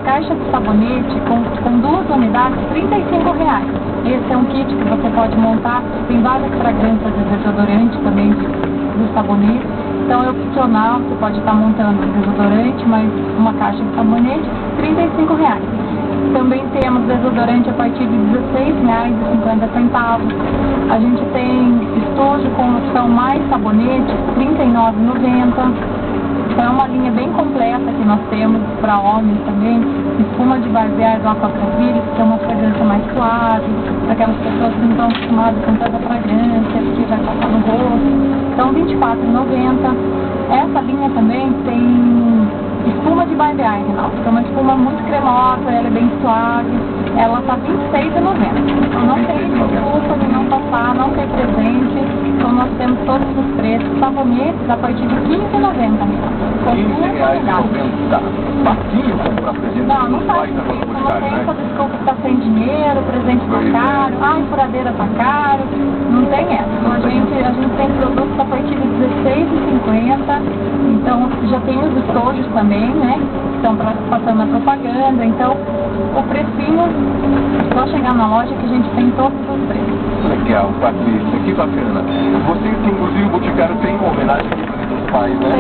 caixa de sabonete com 2 unidades, R$35. Esse é um kit que você pode montar, tem várias fragrâncias de desodorante também do sabonete. Então é opcional, você pode estar montando desodorante, mas uma caixa de sabonete, R$35. Também temos desodorante a partir de R$16,50. A gente tem estojo com opção mais sabonete, R$39,90. Então é uma linha bem completa que nós temos para homens também. Espuma de barbear do Aquaproville, que é uma fragrância mais suave, para aquelas pessoas que não estão acostumadas com tanta fragrância, que vai passar no rosto. Então R$24,90. Essa linha também tem espuma de barbear, Reinaldo, que é uma espuma muito cremosa, ela é bem suave. Ela está R$26,90. Então não tem desculpa de não passar, não tem presente. Então nós temos todos os preços. Sabonetes a partir de R$15,90. R$15,90 tá baixinho comprar presente. Não tá difícil, não tem essa desculpa que tá sem dinheiro, o presente tá caro, a furadeira tá caro, não tem essa. A gente tem produtos a partir de R$16,50, então já tem os estojos também, né, que estão passando a propaganda, então o precinho, só chegar na loja que a gente tem todos os preços. Legal, Patrícia, que bacana. Você, inclusive, o Boticário tem uma homenagem para os pais, né?